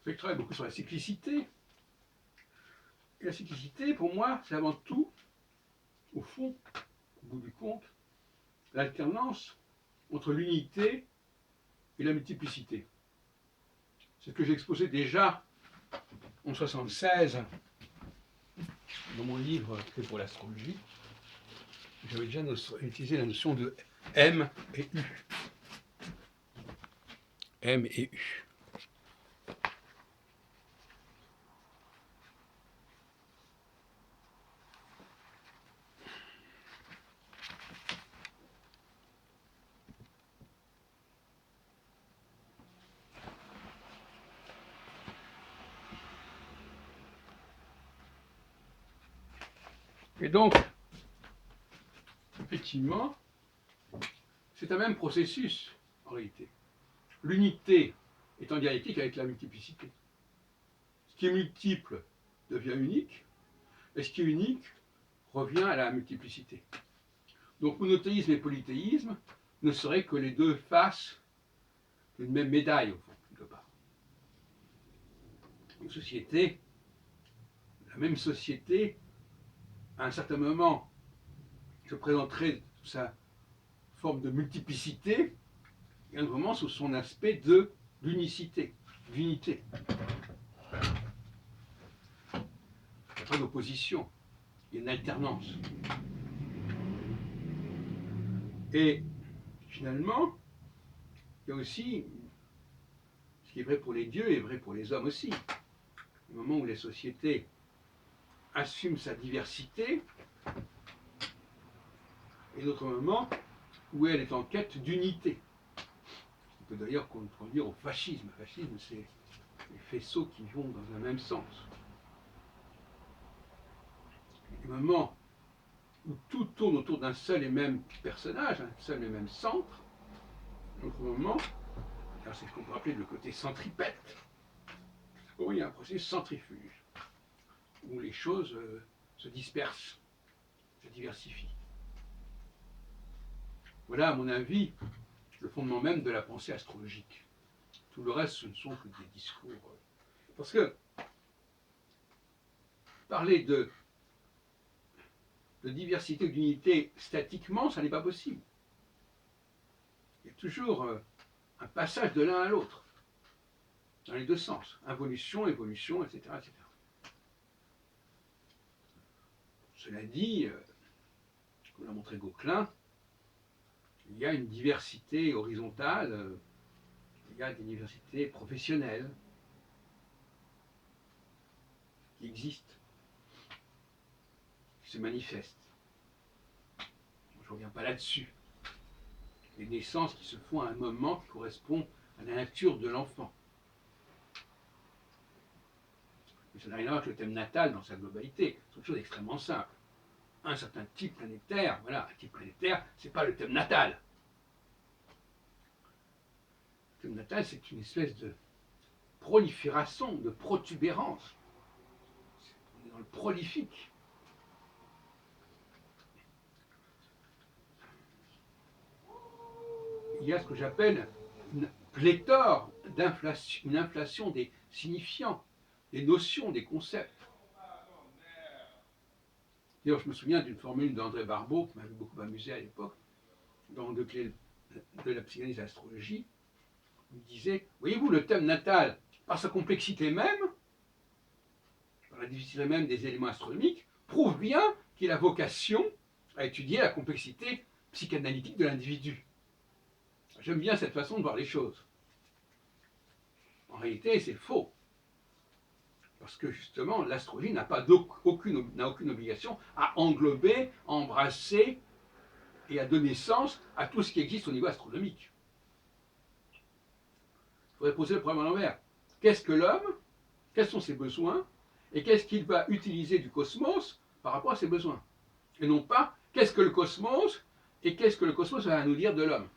Je travaille beaucoup sur la cyclicité. Et la cyclicité, pour moi, c'est avant tout, au fond, au bout du compte, l'alternance entre l'unité et la multiplicité. C'est ce que j'ai exposé déjà en 1976 dans mon livre fait pour l'astrologie. J'avais déjà utilisé la notion de M et U. M et U. Et donc, effectivement, c'est un même processus, en réalité. L'unité est en dialectique avec la multiplicité. Ce qui est multiple devient unique, et ce qui est unique revient à la multiplicité. Donc monothéisme et polythéisme ne seraient que les deux faces d'une même médaille, au fond, quelque part. Une société, la même société, à un certain moment, se présenterait sous sa forme de multiplicité, et à un moment sous son aspect de l'unicité, d'unité. Il n'y a pas d'opposition, il y a une alternance. Et finalement, il y a aussi, ce qui est vrai pour les dieux est vrai pour les hommes aussi. Au moment où les sociétés assument sa diversité, et d'autres moments où elle est en quête d'unité. On peut d'ailleurs conduire au fascisme. Le fascisme, c'est les faisceaux qui vont dans un même sens. Au moment où tout tourne autour d'un seul et même personnage, un seul et même centre, autre moment, c'est ce qu'on peut appeler le côté centripète, où il y a un processus centrifuge, où les choses se dispersent, se diversifient. Voilà, à mon avis, le fondement même de la pensée astrologique. Tout le reste, ce ne sont que des discours. Parce que parler de diversité ou d'unité statiquement, ça n'est pas possible. Il y a toujours un passage de l'un à l'autre, dans les deux sens. Involution, évolution, etc. etc. Cela dit, comme l'a montré Gauquelin, il y a une diversité horizontale, il y a des diversités professionnelles qui existent, qui se manifestent. Je ne reviens pas là-dessus. Les naissances qui se font à un moment qui correspond à la nature de l'enfant. Mais ça n'a rien à voir avec le thème natal dans sa globalité. C'est une chose extrêmement simple. Un certain type planétaire, voilà, un type planétaire, c'est pas le thème natal. Le thème natal, c'est une espèce de prolifération, de protubérance. On est dans le prolifique. Il y a ce que j'appelle une pléthore d'inflation, une inflation des signifiants, des notions, des concepts. D'ailleurs, je me souviens d'une formule d'André Barbeau qui m'avait beaucoup amusé à l'époque, dans Deux clés de la psychanalyse et de l'astrologie. Il disait, voyez-vous, le thème natal, par sa complexité même, par la difficulté même des éléments astronomiques, prouve bien qu'il a vocation à étudier la complexité psychanalytique de l'individu. J'aime bien cette façon de voir les choses. En réalité, c'est faux. Parce que justement, l'astrologie n'a aucune obligation à englober, à embrasser et à donner sens à tout ce qui existe au niveau astronomique. Il faudrait poser le problème à l'envers. Qu'est-ce que l'homme? Quels sont ses besoins? Et qu'est-ce qu'il va utiliser du cosmos par rapport à ses besoins? Et non pas, qu'est-ce que le cosmos? Et qu'est-ce que le cosmos va nous dire de l'homme?